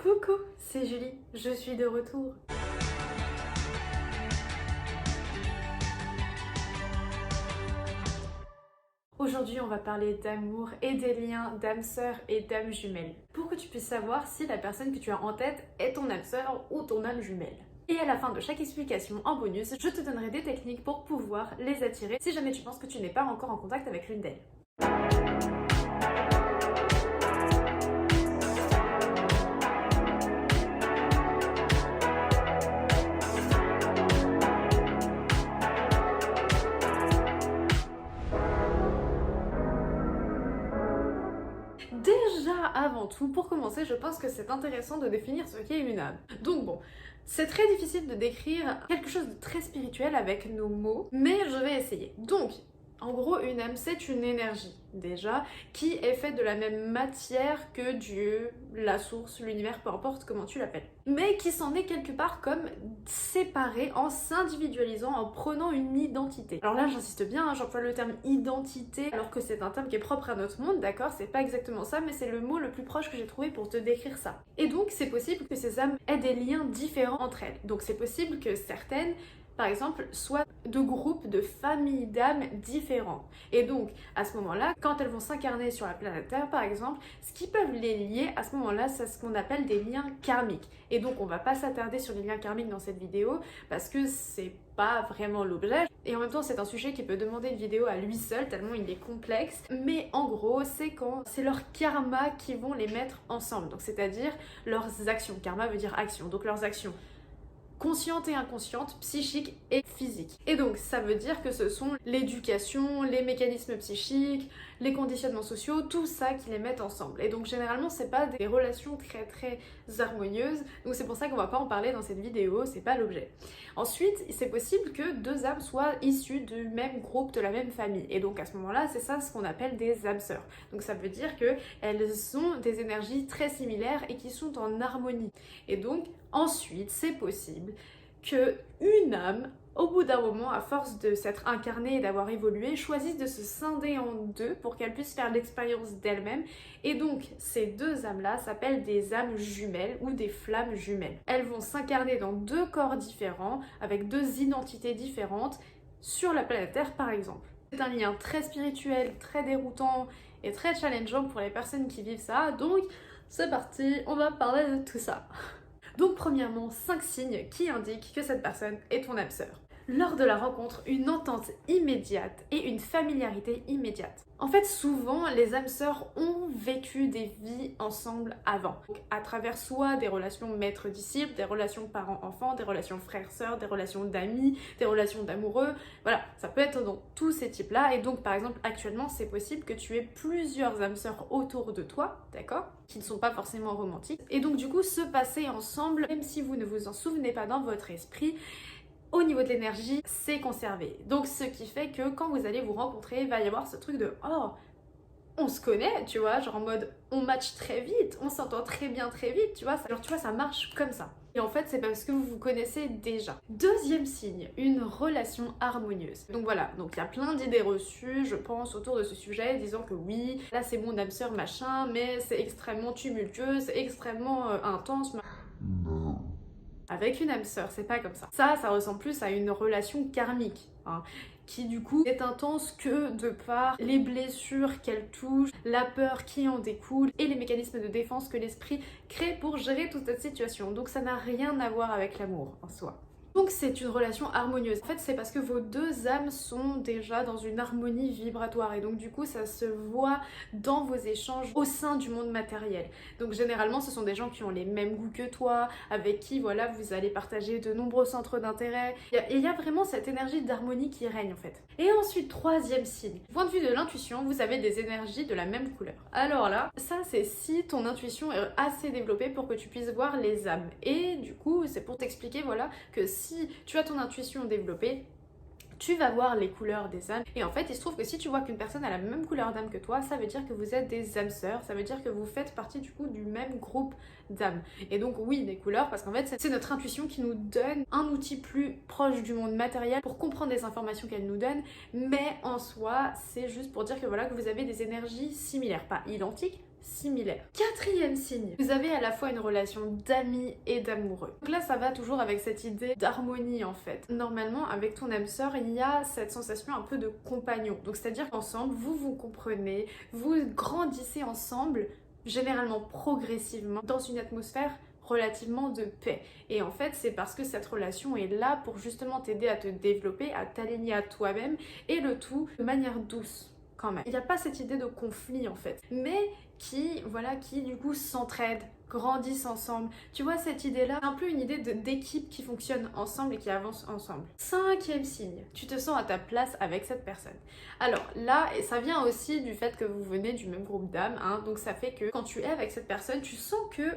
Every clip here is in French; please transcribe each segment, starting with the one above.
Coucou, c'est Julie, je suis de retour. Aujourd'hui, on va parler d'amour et des liens d'âme sœur et d'âme jumelle. Pour que tu puisses savoir si la personne que tu as en tête est ton âme sœur ou ton âme jumelle. Et à la fin de chaque explication en bonus, je te donnerai des techniques pour pouvoir les attirer si jamais tu penses que tu n'es pas encore en contact avec l'une d'elles. Déjà, avant tout, pour commencer, je pense que c'est intéressant de définir ce qu'est une âme. Donc bon, c'est très difficile de décrire quelque chose de très spirituel avec nos mots, mais je vais essayer. Donc, en gros, une âme, c'est une énergie, déjà, qui est faite de la même matière que Dieu, la source, l'univers, peu importe comment tu l'appelles. Mais qui s'en est quelque part comme séparée en s'individualisant, en prenant une identité. Alors là, j'insiste bien, hein, j'emploie le terme identité, alors que c'est un terme qui est propre à notre monde, d'accord? C'est pas exactement ça, mais c'est le mot le plus proche que j'ai trouvé pour te décrire ça. Et donc, c'est possible que ces âmes aient des liens différents entre elles. Donc, c'est possible que certaines par exemple, soit de groupes de familles d'âmes différents. Et donc, à ce moment-là, quand elles vont s'incarner sur la planète Terre, par exemple, ce qui peut les lier à ce moment-là, c'est ce qu'on appelle des liens karmiques. Et donc, on va pas s'attarder sur les liens karmiques dans cette vidéo, parce que c'est pas vraiment l'objet. Et en même temps, c'est un sujet qui peut demander une vidéo à lui seul, tellement il est complexe. Mais en gros, c'est quand c'est leur karma qui vont les mettre ensemble. Donc, c'est-à-dire leurs actions. Karma veut dire action. Donc, leurs actions consciente et inconsciente, psychique et physique. Et donc ça veut dire que ce sont l'éducation, les mécanismes psychiques, les conditionnements sociaux, tout ça qui les mettent ensemble. Et donc généralement c'est pas des relations très harmonieuses, donc c'est pour ça qu'on va pas en parler dans cette vidéo, c'est pas l'objet. Ensuite, c'est possible que deux âmes soient issues du même groupe, de la même famille. Et donc à ce moment-là, c'est ça ce qu'on appelle des âmes sœurs. Donc ça veut dire que elles ont des énergies très similaires et qui sont en harmonie. Et donc ensuite, c'est possible que une âme, au bout d'un moment, à force de s'être incarnée et d'avoir évolué, choisisse de se scinder en deux pour qu'elle puisse faire l'expérience d'elle-même. Et donc, ces deux âmes-là s'appellent des âmes jumelles ou des flammes jumelles. Elles vont s'incarner dans deux corps différents, avec deux identités différentes, sur la planète Terre par exemple. C'est un lien très spirituel, très déroutant et très challengeant pour les personnes qui vivent ça. Donc, c'est parti, on va parler de tout ça. Donc premièrement, 5 signes qui indiquent que cette personne est ton âme sœur. Lors de la rencontre, une entente immédiate et une familiarité immédiate. En fait, souvent, les âmes sœurs ont vécu des vies ensemble avant. Donc, à travers soit des relations maître-disciple, des relations parents-enfants, des relations frères-sœurs, des relations d'amis, des relations d'amoureux. Voilà, ça peut être dans tous ces types-là. Et donc, par exemple, actuellement, c'est possible que tu aies plusieurs âmes sœurs autour de toi, d'accord? Qui ne sont pas forcément romantiques. Et donc, du coup, se passer ensemble, même si vous ne vous en souvenez pas dans votre esprit, au niveau de l'énergie, c'est conservé. Donc ce qui fait que quand vous allez vous rencontrer, il va y avoir ce truc de « Oh, on se connaît », tu vois, genre en mode « On match très vite, on s'entend très bien très vite », tu vois, genre tu vois, ça marche comme ça. Et en fait, c'est parce que vous vous connaissez déjà. Deuxième signe, une relation harmonieuse. Donc voilà, donc il y a plein d'idées reçues, je pense, autour de ce sujet, disant que oui, là c'est mon âme sœur machin, mais c'est extrêmement tumultueux, c'est extrêmement intense. Avec une âme sœur, c'est pas comme ça. Ça ressemble plus à une relation karmique, hein, qui du coup est intense que de par les blessures qu'elle touche, la peur qui en découle et les mécanismes de défense que l'esprit crée pour gérer toute cette situation. Donc ça n'a rien à voir avec l'amour en soi. Donc c'est une relation harmonieuse. En fait, c'est parce que vos deux âmes sont déjà dans une harmonie vibratoire et donc du coup ça se voit dans vos échanges au sein du monde matériel. Donc généralement ce sont des gens qui ont les mêmes goûts que toi, avec qui voilà vous allez partager de nombreux centres d'intérêt. Il y a vraiment cette énergie d'harmonie qui règne en fait. Et ensuite, troisième signe. Point de vue de l'intuition, vous avez des énergies de la même couleur. Alors là, ça c'est si ton intuition est assez développée pour que tu puisses voir les âmes. Et du coup, c'est pour t'expliquer voilà que si tu as ton intuition développée, tu vas voir les couleurs des âmes. Et en fait, il se trouve que si tu vois qu'une personne a la même couleur d'âme que toi, ça veut dire que vous êtes des âmes sœurs, ça veut dire que vous faites partie du coup du même groupe d'âmes. Et donc oui, des couleurs, parce qu'en fait, c'est notre intuition qui nous donne un outil plus proche du monde matériel pour comprendre les informations qu'elle nous donne, mais en soi, c'est juste pour dire que voilà, que vous avez des énergies similaires, pas identiques, similaires. Quatrième signe, vous avez à la fois une relation d'amis et d'amoureux. Donc là, ça va toujours avec cette idée d'harmonie en fait. Normalement, avec ton âme sœur, il y a cette sensation un peu de compagnon. Donc c'est-à-dire qu'ensemble, vous vous comprenez, vous grandissez ensemble, généralement progressivement, dans une atmosphère relativement de paix. Et en fait, c'est parce que cette relation est là pour justement t'aider à te développer, à t'aligner à toi-même, et le tout de manière douce. Quand même. Il n'y a pas cette idée de conflit en fait, mais qui du coup s'entraident, grandissent ensemble. Tu vois cette idée-là, c'est un peu une idée d'équipe qui fonctionne ensemble et qui avance ensemble. Cinquième signe, tu te sens à ta place avec cette personne. Alors là, et ça vient aussi du fait que vous venez du même groupe d'âmes, hein, donc ça fait que quand tu es avec cette personne, tu sens que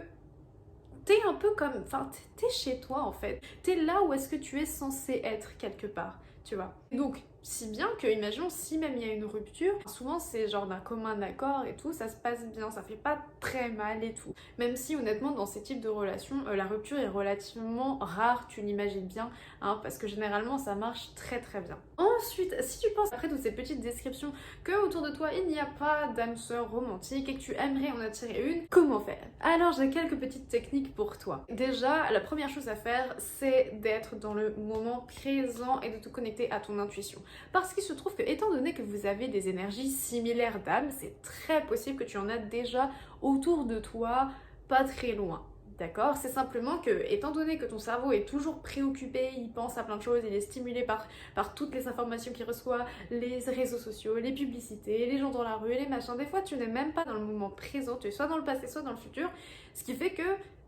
t'es un peu comme, enfin t'es chez toi en fait, t'es là où est-ce que tu es censé être quelque part, tu vois. Donc si bien que, imaginons, si même il y a une rupture, souvent c'est genre d'un commun accord et tout, ça se passe bien, ça fait pas très mal et tout. Même si honnêtement dans ces types de relations, la rupture est relativement rare, tu l'imagines bien, hein, parce que généralement ça marche très très bien. Ensuite, si tu penses après toutes ces petites descriptions que autour de toi il n'y a pas d'âme sœur romantique et que tu aimerais en attirer une, comment faire? Alors j'ai quelques petites techniques pour toi. Déjà, la première chose à faire, c'est d'être dans le moment présent et de te connecter à ton intuition. Parce qu'il se trouve que, étant donné que vous avez des énergies similaires d'âme, c'est très possible que tu en as déjà autour de toi, pas très loin. D'accord? C'est simplement que, étant donné que ton cerveau est toujours préoccupé, il pense à plein de choses, il est stimulé par toutes les informations qu'il reçoit, les réseaux sociaux, les publicités, les gens dans la rue, les machins, des fois tu n'es même pas dans le moment présent, tu es soit dans le passé, soit dans le futur, ce qui fait que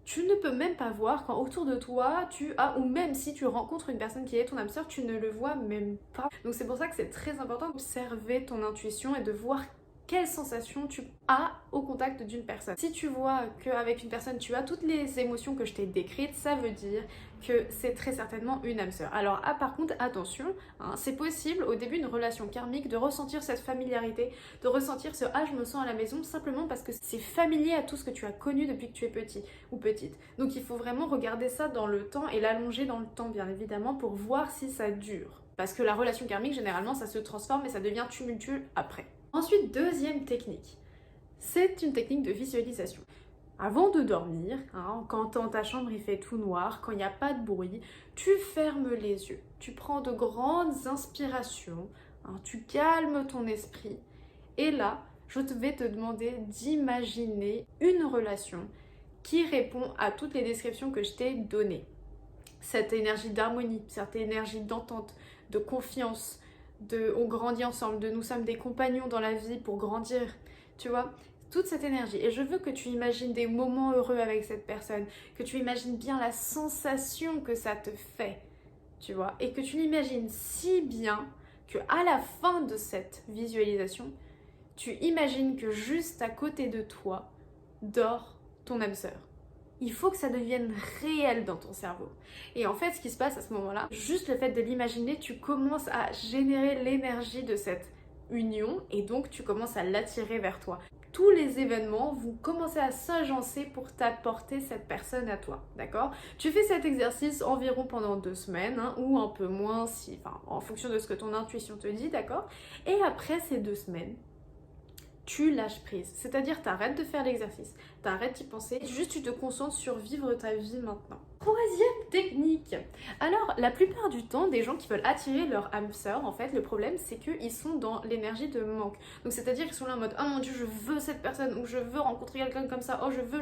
tu ne peux même pas voir quand autour de toi tu as, ou même si tu rencontres une personne qui est ton âme sœur, tu ne le vois même pas. Donc c'est pour ça que c'est très important d'observer ton intuition et de voir quelle sensation tu as au contact d'une personne. Si tu vois qu'avec une personne tu as toutes les émotions que je t'ai décrites, ça veut dire que c'est très certainement une âme sœur. Alors par contre attention, hein, c'est possible au début d'une relation karmique de ressentir cette familiarité, de ressentir ce ah je me sens à la maison simplement parce que c'est familier à tout ce que tu as connu depuis que tu es petit ou petite. Donc il faut vraiment regarder ça dans le temps et l'allonger dans le temps bien évidemment pour voir si ça dure. Parce que la relation karmique généralement ça se transforme et ça devient tumultueux après. Ensuite, deuxième technique, c'est une technique de visualisation. Avant de dormir, hein, quand dans ta chambre il fait tout noir, quand il n'y a pas de bruit, tu fermes les yeux, tu prends de grandes inspirations, hein, tu calmes ton esprit et là, je vais te demander d'imaginer une relation qui répond à toutes les descriptions que je t'ai données. Cette énergie d'harmonie, cette énergie d'entente, de confiance, on grandit ensemble, de nous sommes des compagnons dans la vie pour grandir, tu vois, toute cette énergie. Et je veux que tu imagines des moments heureux avec cette personne, que tu imagines bien la sensation que ça te fait, tu vois, et que tu l'imagines si bien que à la fin de cette visualisation, tu imagines que juste à côté de toi dort ton âme sœur. Il faut que ça devienne réel dans ton cerveau. Et en fait, ce qui se passe à ce moment-là, juste le fait de l'imaginer, tu commences à générer l'énergie de cette union et donc tu commences à l'attirer vers toi. Tous les événements vont commencer à s'agencer pour t'apporter cette personne à toi, d'accord? Tu fais cet exercice environ pendant 2 semaines, hein, ou un peu moins, en fonction de ce que ton intuition te dit, d'accord? Et après ces 2 semaines, tu lâches prise. C'est-à-dire, t'arrêtes de faire l'exercice, t'arrêtes d'y penser, juste tu te concentres sur vivre ta vie maintenant. Troisième technique. Alors, la plupart du temps, des gens qui veulent attirer leur âme sœur, en fait, le problème, c'est qu'ils sont dans l'énergie de manque. Donc, c'est-à-dire qu'ils sont là en mode « Oh mon Dieu, je veux cette personne » ou « Je veux rencontrer quelqu'un comme ça, oh je veux ».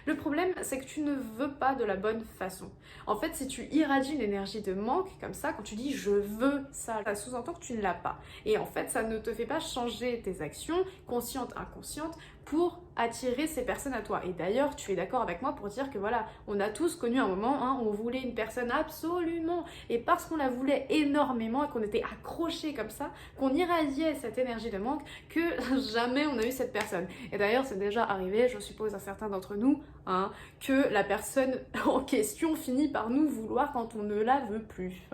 Le problème, c'est que tu ne veux pas de la bonne façon. En fait, si tu irradies une énergie de manque, comme ça, quand tu dis « Je veux ça », ça sous-entend que tu ne l'as pas. Et en fait, ça ne te fait pas changer tes actions, conscientes, inconscientes, pour attirer ces personnes à toi. Et d'ailleurs, tu es d'accord avec moi pour dire que voilà, on a tous connu un moment, hein, on voulait une personne absolument, et parce qu'on la voulait énormément et qu'on était accrochés comme ça, qu'on irradiait cette énergie de manque, que jamais on a eu cette personne. Et d'ailleurs, c'est déjà arrivé, je suppose à certains d'entre nous, hein, que la personne en question finit par nous vouloir quand on ne la veut plus.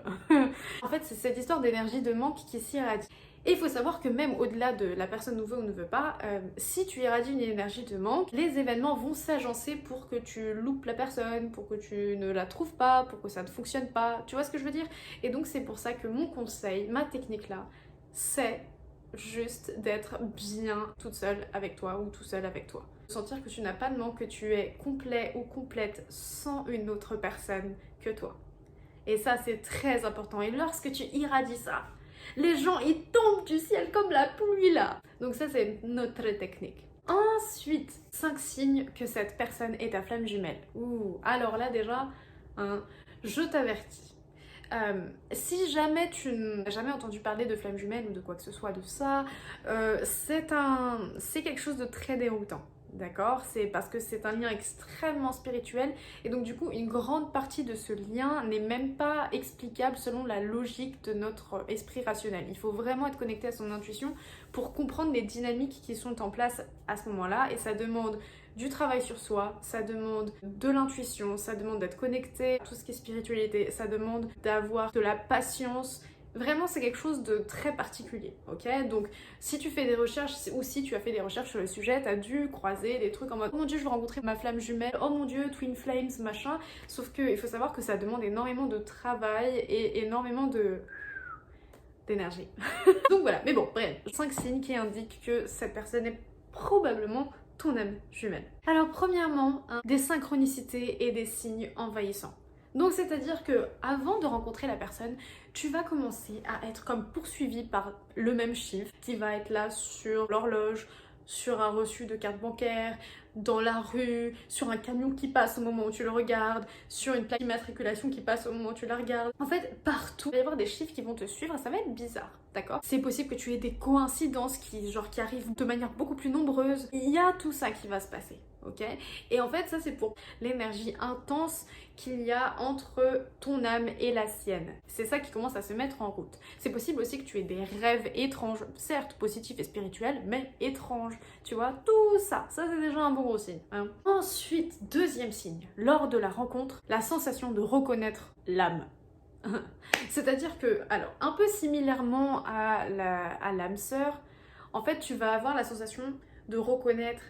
En fait, c'est cette histoire d'énergie de manque qui s'irradie. Et il faut savoir que même au-delà de la personne nous veut ou ne veut pas, si tu irradies une énergie de manque, les événements vont s'agencer pour que tu loupes la personne, pour que tu ne la trouves pas, pour que ça ne fonctionne pas. Tu vois ce que je veux dire? Et donc c'est pour ça que mon conseil, ma technique là, c'est juste d'être bien toute seule avec toi ou tout seul avec toi. Sentir que tu n'as pas de manque, que tu es complet ou complète sans une autre personne que toi. Et ça, c'est très important. Et lorsque tu irradies ça, les gens, ils tombent du ciel comme la pluie là. Donc ça, c'est notre technique. Ensuite, 5 signes que cette personne est ta flamme jumelle. Ouh, alors là déjà, hein, je t'avertis. Si jamais tu n'as jamais entendu parler de flamme jumelle ou de quoi que ce soit de ça, c'est quelque chose de très déroutant. D'accord? C'est parce que c'est un lien extrêmement spirituel et donc du coup une grande partie de ce lien n'est même pas explicable selon la logique de notre esprit rationnel. Il faut vraiment être connecté à son intuition pour comprendre les dynamiques qui sont en place à ce moment-là et ça demande du travail sur soi, ça demande de l'intuition, ça demande d'être connecté à tout ce qui est spiritualité, ça demande d'avoir de la patience. Vraiment, c'est quelque chose de très particulier, ok? Donc, si tu fais des recherches ou si tu as fait des recherches sur le sujet, t'as dû croiser des trucs en mode « Oh mon dieu, je veux rencontrer ma flamme jumelle, oh mon dieu, Twin Flames, machin ». Sauf qu'il faut savoir que ça demande énormément de travail et énormément d'énergie. Donc voilà, mais bon, bref, 5 signes qui indiquent que cette personne est probablement ton âme jumelle. Alors premièrement, des synchronicités et des signes envahissants. Donc c'est-à-dire que avant de rencontrer la personne, tu vas commencer à être comme poursuivi par le même chiffre qui va être là sur l'horloge, sur un reçu de carte bancaire, dans la rue, sur un camion qui passe au moment où tu le regardes, sur une plaque d'immatriculation qui passe au moment où tu la regardes. En fait, partout, il va y avoir des chiffres qui vont te suivre et ça va être bizarre, d'accord? C'est possible que tu aies des coïncidences qui arrivent de manière beaucoup plus nombreuse. Il y a tout ça qui va se passer, ok? Et en fait, ça c'est pour l'énergie intense qu'il y a entre ton âme et la sienne. C'est ça qui commence à se mettre en route. C'est possible aussi que tu aies des rêves étranges, certes positifs et spirituels, mais étranges. Tu vois, tout ça, ça c'est déjà un bon gros signe. Hein. Ensuite, deuxième signe, lors de la rencontre, la sensation de reconnaître l'âme. C'est-à-dire que, alors, un peu similairement à l'âme sœur, en fait, tu vas avoir la sensation de reconnaître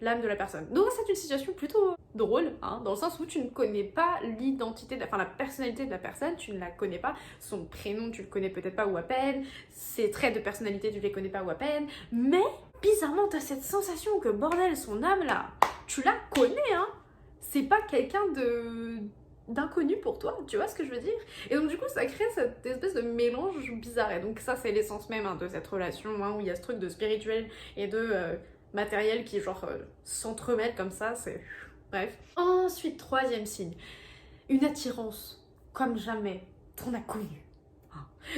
l'âme de la personne. Donc c'est une situation plutôt drôle, hein, dans le sens où tu ne connais pas l'identité, enfin la personnalité de la personne, tu ne la connais pas, son prénom tu le connais peut-être pas ou à peine, ses traits de personnalité tu les connais pas ou à peine, mais bizarrement t'as cette sensation que bordel, son âme là, tu la connais, hein, c'est pas quelqu'un d'inconnu pour toi, tu vois ce que je veux dire? Et donc du coup ça crée cette espèce de mélange bizarre, et donc ça c'est l'essence même hein, de cette relation, hein, où il y a ce truc de spirituel et de matériel qui s'entremêle comme ça, c'est... Bref. Ensuite, troisième signe, une attirance comme jamais t'en as connu.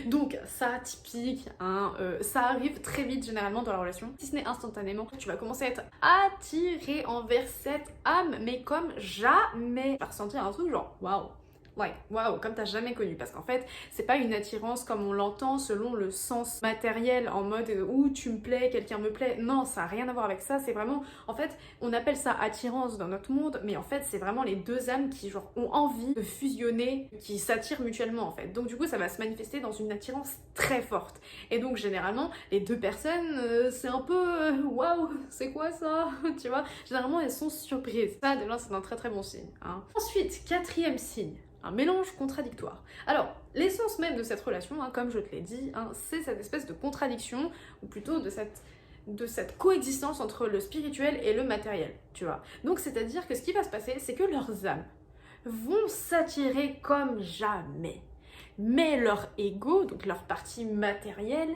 Donc ça, typique, hein, ça arrive très vite généralement dans la relation. Si ce n'est instantanément, tu vas commencer à être attiré envers cette âme, mais comme jamais. Tu vas ressentir un truc genre waouh. Ouais, waouh, comme t'as jamais connu. Parce qu'en fait, c'est pas une attirance comme on l'entend selon le sens matériel, en mode où tu me plais, quelqu'un me plaît. Non, ça n'a rien à voir avec ça. C'est vraiment, en fait, on appelle ça attirance dans notre monde, mais en fait, c'est vraiment les deux âmes qui ont envie de fusionner, qui s'attirent mutuellement en fait. Donc du coup, ça va se manifester dans une attirance très forte. Et donc généralement, les deux personnes, c'est un peu waouh, c'est quoi ça? Tu vois, généralement elles sont surprises. Ça, déjà, c'est un très très bon signe. Hein. Ensuite, quatrième signe. Un mélange contradictoire. Alors, l'essence même de cette relation, hein, comme je te l'ai dit, hein, c'est cette espèce de contradiction, ou plutôt de cette coexistence entre le spirituel et le matériel, tu vois. Donc, c'est-à-dire que ce qui va se passer, c'est que leurs âmes vont s'attirer comme jamais. Mais leur ego, donc leur partie matérielle,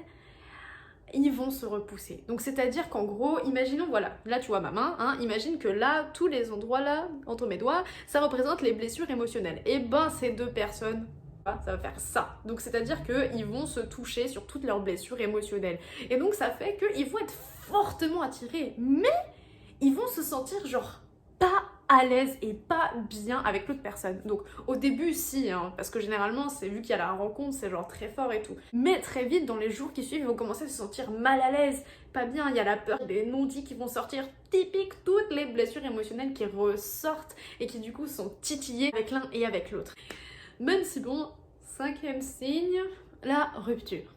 ils vont se repousser. Donc c'est-à-dire qu'en gros, imaginons, voilà, là tu vois ma main, hein, imagine que là, tous les endroits là, entre mes doigts, ça représente les blessures émotionnelles. Et ben ces deux personnes, ça va faire ça. Donc c'est-à-dire qu'ils vont se toucher sur toutes leurs blessures émotionnelles. Et donc ça fait qu'ils vont être fortement attirés, mais ils vont se sentir pas à l'aise et pas bien avec l'autre personne. Donc au début si, hein, parce que généralement c'est vu qu'il y a la rencontre, c'est très fort et tout. Mais très vite dans les jours qui suivent, ils vont commencer à se sentir mal à l'aise, pas bien, il y a la peur, des non-dits qui vont sortir, typique, toutes les blessures émotionnelles qui ressortent et qui du coup sont titillées avec l'un et avec l'autre. Même si bon, cinquième signe, la rupture.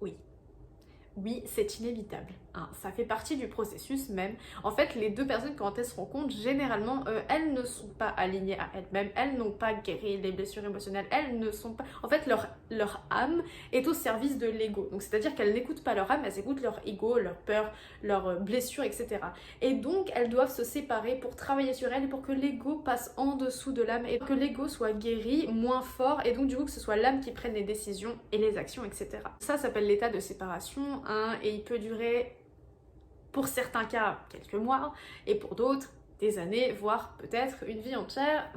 Oui, c'est inévitable. hein, ça fait partie du processus même. En fait, les deux personnes, quand elles se rencontrent, généralement, elles ne sont pas alignées à elles-mêmes, elles n'ont pas guéri les blessures émotionnelles, elles ne sont pas... En fait, leur âme est au service de l'ego. Donc, c'est-à-dire qu'elles n'écoutent pas leur âme, elles écoutent leur ego, leur peur, leurs blessures, etc. Et donc, elles doivent se séparer pour travailler sur elles et pour que l'ego passe en dessous de l'âme et que l'ego soit guéri, moins fort, et donc, du coup, que ce soit l'âme qui prenne les décisions et les actions, etc. Ça s'appelle l'état de séparation, hein, et il peut durer, pour certains cas, quelques mois, et pour d'autres, des années, voire peut-être une vie entière.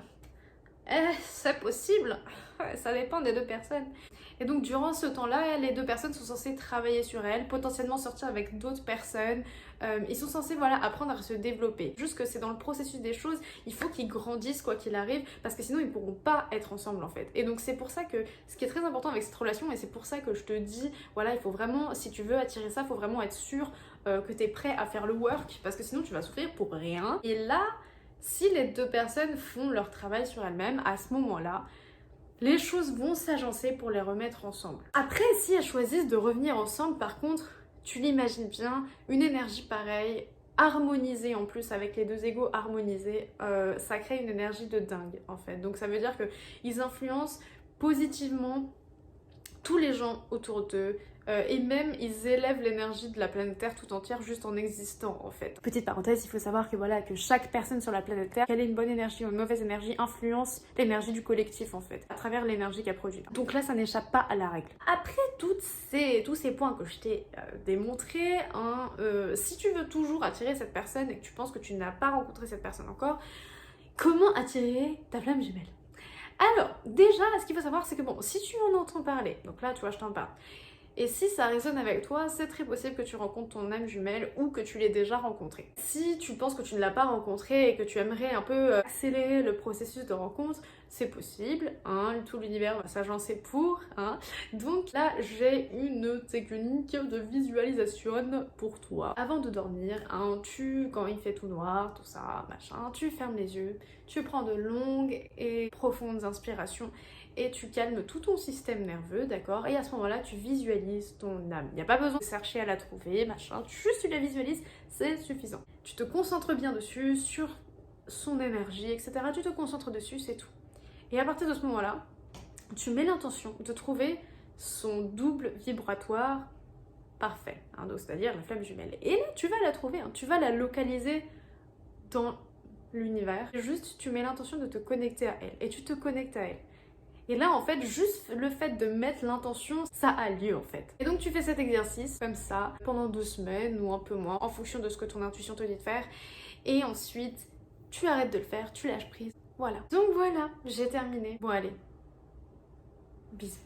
C'est possible, ça dépend des deux personnes. Et donc durant ce temps-là, les deux personnes sont censées travailler sur elles, potentiellement sortir avec d'autres personnes. Ils sont censés apprendre à se développer. Juste que c'est dans le processus des choses, il faut qu'ils grandissent quoi qu'il arrive, parce que sinon ils ne pourront pas être ensemble en fait. Et donc c'est pour ça que ce qui est très important avec cette relation, et c'est pour ça que je te dis, il faut vraiment, si tu veux attirer ça, il faut vraiment être sûr que tu es prêt à faire le work, parce que sinon tu vas souffrir pour rien. Et là, si les deux personnes font leur travail sur elles-mêmes, à ce moment-là, les choses vont s'agencer pour les remettre ensemble. Après, si elles choisissent de revenir ensemble, par contre, tu l'imagines bien, une énergie pareille, harmonisée en plus, avec les deux égos harmonisés, ça crée une énergie de dingue en fait. Donc ça veut dire qu'ils influencent positivement tous les gens autour d'eux, et même ils élèvent l'énergie de la planète Terre tout entière juste en existant en fait. Petite parenthèse, il faut savoir que chaque personne sur la planète Terre, qu'elle ait une bonne énergie ou une mauvaise énergie, influence l'énergie du collectif en fait, à travers l'énergie qu'elle produit. Donc là ça n'échappe pas à la règle. Après tous ces points que je t'ai démontrés, hein, si tu veux toujours attirer cette personne et que tu penses que tu n'as pas rencontré cette personne encore, comment attirer ta flamme jumelle? Alors, déjà, ce qu'il faut savoir, c'est que bon, si tu en entends parler, donc là, tu vois, je t'en parle, et si ça résonne avec toi, c'est très possible que tu rencontres ton âme jumelle ou que tu l'aies déjà rencontrée. Si tu penses que tu ne l'as pas rencontrée et que tu aimerais un peu accélérer le processus de rencontre, c'est possible, hein, tout l'univers va s'agencer pour, hein. Donc là, j'ai une technique de visualisation pour toi. Avant de dormir, hein, quand il fait tout noir, tout ça, machin, tu fermes les yeux, tu prends de longues et profondes inspirations et tu calmes tout ton système nerveux, d'accord? Et à ce moment-là, tu visualises ton âme. Il n'y a pas besoin de chercher à la trouver, machin, juste tu la visualises, c'est suffisant. Tu te concentres bien dessus, sur son énergie, etc. Tu te concentres dessus, c'est tout. Et à partir de ce moment-là, tu mets l'intention de trouver son double vibratoire parfait, hein, c'est-à-dire la flamme jumelle. Et là, tu vas la trouver, hein, tu vas la localiser dans l'univers. Juste, tu mets l'intention de te connecter à elle, et tu te connectes à elle. Et là, en fait, juste le fait de mettre l'intention, ça a lieu en fait. Et donc tu fais cet exercice comme ça pendant 2 semaines ou un peu moins, en fonction de ce que ton intuition te dit de faire. Et ensuite, tu arrêtes de le faire, tu lâches prise. Voilà. Donc voilà, j'ai terminé. Bon allez, bisous.